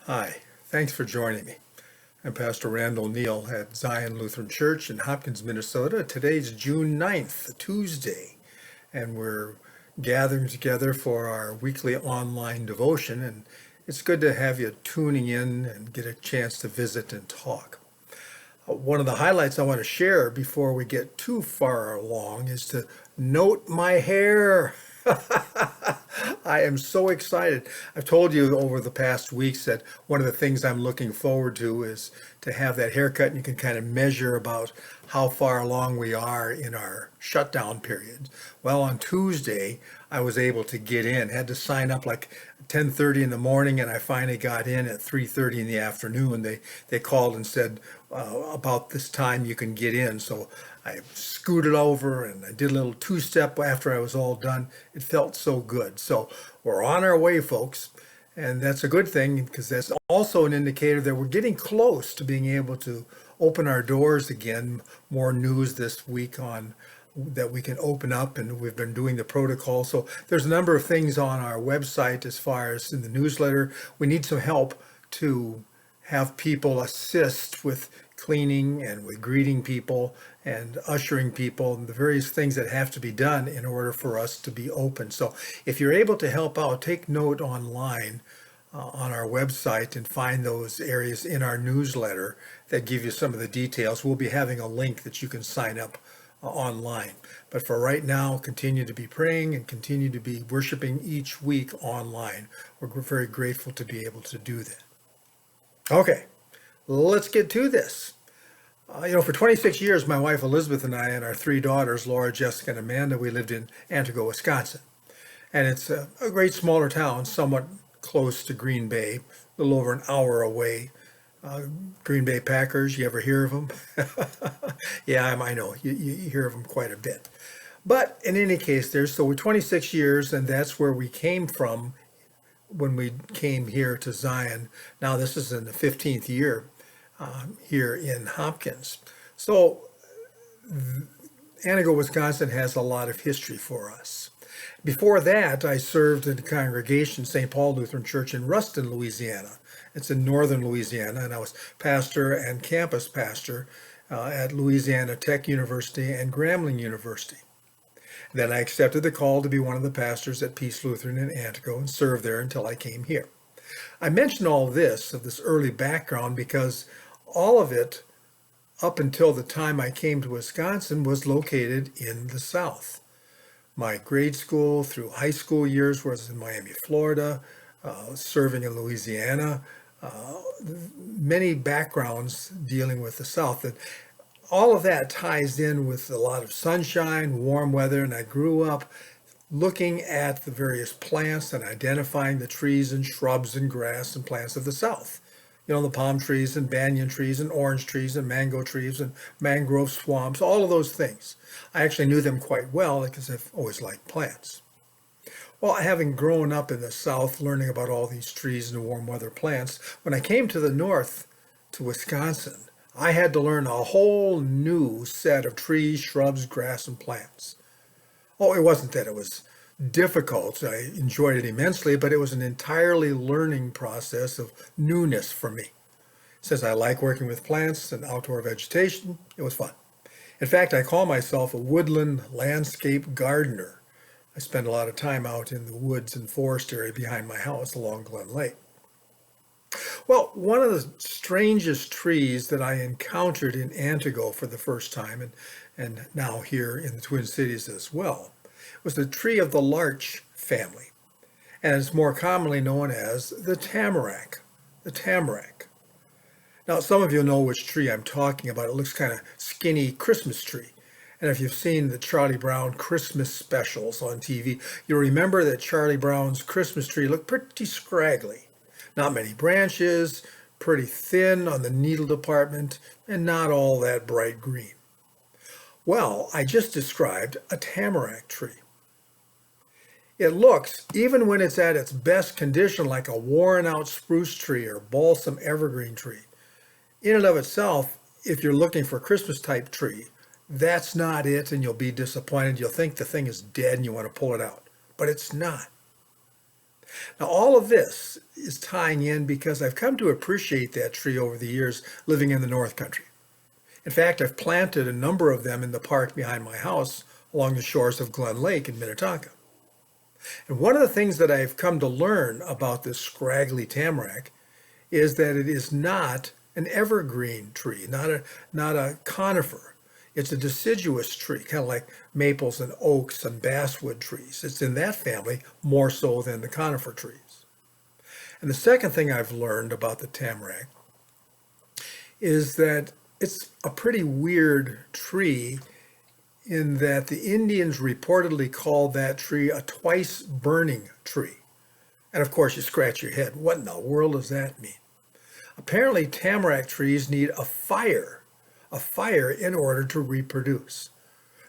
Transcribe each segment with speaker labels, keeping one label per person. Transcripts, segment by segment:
Speaker 1: Hi, thanks for joining me. I'm Pastor Randall Neal at Zion Lutheran Church in Hopkins, Minnesota. Today's June 9th, Tuesday, and we're gathering together for our weekly online devotion. And it's good to have you tuning in and get a chance to visit and talk. One of the highlights I want to share before we get too far along is to note my hair. I am so excited. I've told you over the past weeks that one of the things I'm looking forward to is to have that haircut, and you can kind of measure about how far along we are in our shutdown period. Well, on Tuesday, I was able to get in. Had to sign up like 10:30 in the morning, and I finally got in at 3:30 in the afternoon. They called and said about this time you can get in. So I scooted over and I did a little two-step after I was all done. It felt so good. So we're on our way, folks. And that's a good thing because that's also an indicator that we're getting close to being able to open our doors again. More news this week on that we can open up, and we've been doing the protocol. So there's a number of things on our website as far as in the newsletter. We need some help to have people assist with cleaning and with greeting people and ushering people and the various things that have to be done in order for us to be open. So if you're able to help out, take note online on our website and find those areas in our newsletter that give you some of the details. We'll be having a link that you can sign up online. But for right now, continue to be praying and continue to be worshiping each week online. We're very grateful to be able to do that. Okay, let's get to this. For 26 years, my wife Elizabeth and I and our three daughters, Laura, Jessica, and Amanda, we lived in Antigo, Wisconsin. And it's a great smaller town, somewhat close to Green Bay, a little over an hour away. Green Bay Packers, you ever hear of them? Yeah, I know, you hear of them quite a bit. But in any case, so we're 26 years, and that's where we came from when we came here to Zion. Now this is in the 15th year here in Hopkins. So Antigo, Wisconsin has a lot of history for us. Before that, I served in the congregation St. Paul Lutheran Church in Ruston, Louisiana. It's in northern Louisiana, and I was pastor and campus pastor at Louisiana Tech University and Grambling University. Then I accepted the call to be one of the pastors at Peace Lutheran in Antigo and served there until I came here. I mention all this early background because all of it up until the time I came to Wisconsin was located in the South. My grade school through high school years was in Miami, Florida, serving in Louisiana, many backgrounds dealing with the South. And all of that ties in with a lot of sunshine, warm weather, and I grew up looking at the various plants and identifying the trees and shrubs and grass and plants of the South. The palm trees and banyan trees and orange trees and mango trees and mangrove swamps, all of those things. I actually knew them quite well because I've always liked plants. Well, having grown up in the South, learning about all these trees and warm weather plants, when I came to the North, to Wisconsin, I had to learn a whole new set of trees, shrubs, grass, and plants. Oh, it wasn't that it was difficult. I enjoyed it immensely, but it was an entirely learning process of newness for me. Since I like working with plants and outdoor vegetation, it was fun. In fact, I call myself a woodland landscape gardener. I spend a lot of time out in the woods and forest area behind my house along Glen Lake. Well, one of the strangest trees that I encountered in Antigo for the first time, and now here in the Twin Cities as well, was the tree of the larch family. And it's more commonly known as the tamarack. The tamarack. Now, some of you know which tree I'm talking about. It looks kind of skinny Christmas tree. And if you've seen the Charlie Brown Christmas specials on TV, you'll remember that Charlie Brown's Christmas tree looked pretty scraggly. Not many branches, pretty thin on the needle department, and not all that bright green. Well, I just described a tamarack tree. It looks, even when it's at its best condition, like a worn out spruce tree or balsam evergreen tree. In and of itself, if you're looking for a Christmas type tree, that's not it, and you'll be disappointed. You'll think the thing is dead and you want to pull it out, but it's not. Now, all of this is tying in because I've come to appreciate that tree over the years living in the North Country. In fact, I've planted a number of them in the park behind my house along the shores of Glen Lake in Minnetonka. And one of the things that I've come to learn about this scraggly tamarack is that it is not an evergreen tree, not a conifer. It's a deciduous tree, kind of like maples and oaks and basswood trees. It's in that family more so than the conifer trees. And the second thing I've learned about the tamarack is that it's a pretty weird tree in that the Indians reportedly called that tree a twice burning tree. And of course, you scratch your head. What in the world does that mean? Apparently, tamarack trees need a fire in order to reproduce.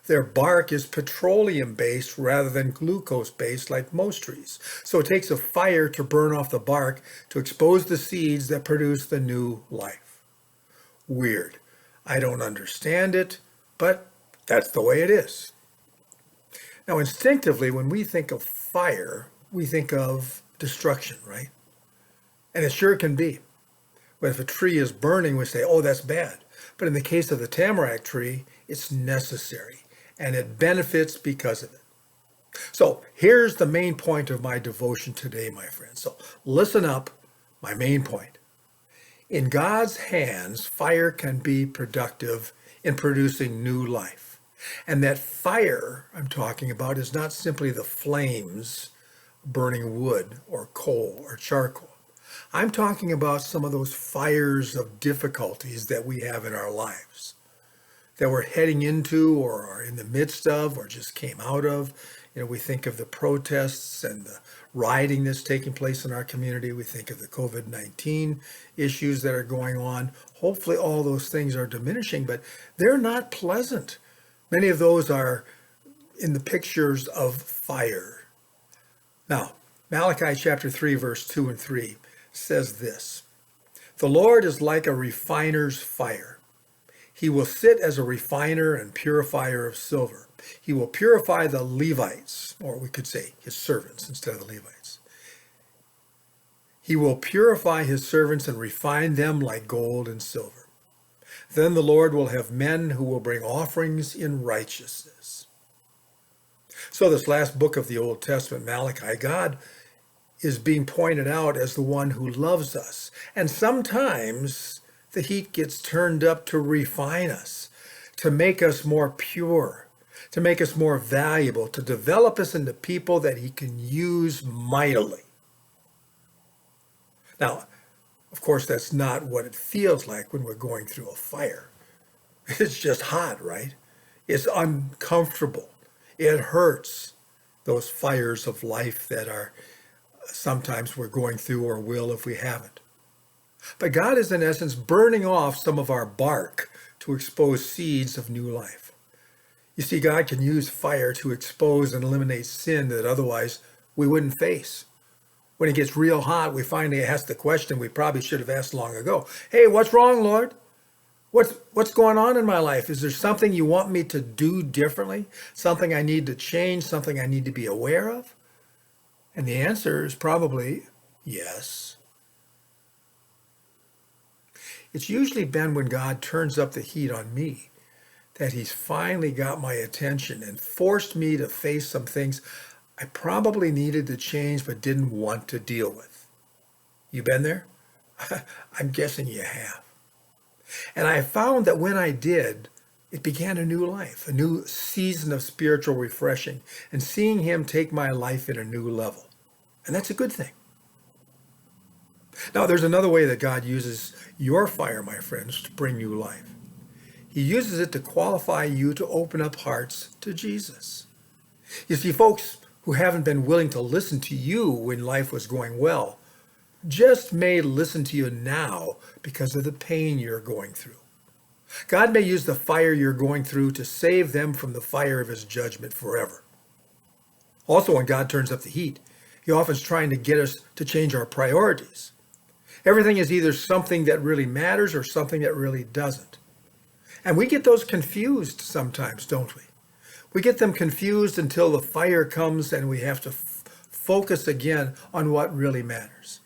Speaker 1: Their bark is petroleum-based rather than glucose-based like most trees. So it takes a fire to burn off the bark to expose the seeds that produce the new life. Weird. I don't understand it, but that's the way it is. Now, instinctively, when we think of fire, we think of destruction, right? And it sure can be. But if a tree is burning, we say, oh, that's bad. But in the case of the tamarack tree, it's necessary, and it benefits because of it. So here's the main point of my devotion today, my friends. So listen up, my main point. In God's hands, fire can be productive in producing new life. And that fire I'm talking about is not simply the flames burning wood or coal or charcoal. I'm talking about some of those fires of difficulties that we have in our lives, that we're heading into or are in the midst of or just came out of. You know, we think of the protests and the rioting that's taking place in our community. We think of the COVID-19 issues that are going on. Hopefully all those things are diminishing, but they're not pleasant. Many of those are in the pictures of fire. Now, Malachi chapter 3, verse 2 and 3 says this: "The Lord is like a refiner's fire. He will sit as a refiner and purifier of silver. He will purify the Levites," or we could say his servants instead of the Levites. "He will purify his servants and refine them like gold and silver. Then the Lord will have men who will bring offerings in righteousness." So this last book of the Old Testament, Malachi, God is being pointed out as the one who loves us. And sometimes the heat gets turned up to refine us, to make us more pure, to make us more valuable, to develop us into people that he can use mightily. Now, of course, that's not what it feels like when we're going through a fire. It's just hot, right? It's uncomfortable. It hurts. Those fires of life that are sometimes we're going through or will if we haven't. But God is in essence burning off some of our bark to expose seeds of new life. You see, God can use fire to expose and eliminate sin that otherwise we wouldn't face. When it gets real hot, we finally ask the question we probably should have asked long ago. Hey, what's wrong, Lord? What's going on in my life? Is there something you want me to do differently? Something I need to change? Something I need to be aware of? And the answer is probably yes. It's usually been when God turns up the heat on me that he's finally got my attention and forced me to face some things I probably needed to change but didn't want to deal with. You been there? I'm guessing you have. And I found that when I did, it began a new life, a new season of spiritual refreshing, and seeing him take my life in a new level. And that's a good thing. Now, there's another way that God uses your fire, my friends, to bring new life. He uses it to qualify you to open up hearts to Jesus. You see, folks who haven't been willing to listen to you when life was going well just may listen to you now because of the pain you're going through. God may use the fire you're going through to save them from the fire of his judgment forever. Also, when God turns up the heat, he often is trying to get us to change our priorities. Everything is either something that really matters or something that really doesn't. And we get those confused sometimes, don't we? We get them confused until the fire comes and we have to focus again on what really matters.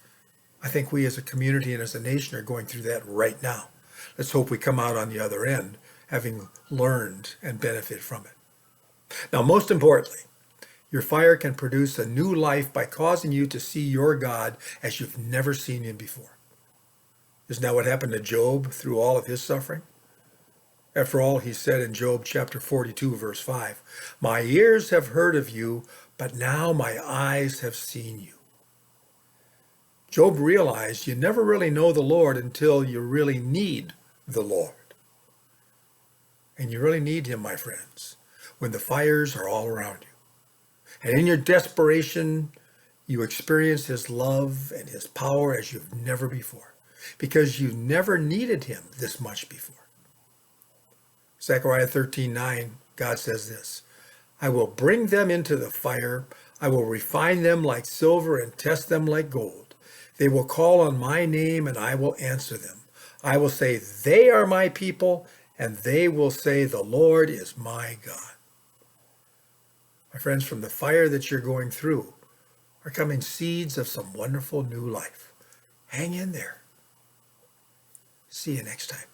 Speaker 1: I think we as a community and as a nation are going through that right now. Let's hope we come out on the other end having learned and benefit from it. Now, most importantly, your fire can produce a new life by causing you to see your God as you've never seen him before. Isn't that what happened to Job through all of his suffering? After all, he said in Job chapter 42, verse 5, "My ears have heard of you, but now my eyes have seen you." Job realized you never really know the Lord until you really need the Lord. And you really need him, my friends, when the fires are all around you. And in your desperation, you experience his love and his power as you've never before, because you've never needed him this much before. Zechariah 13:9, God says this, "I will bring them into the fire. I will refine them like silver and test them like gold. They will call on my name and I will answer them. I will say, they are my people, and they will say, the Lord is my God." My friends, from the fire that you're going through are coming seeds of some wonderful new life. Hang in there. See you next time.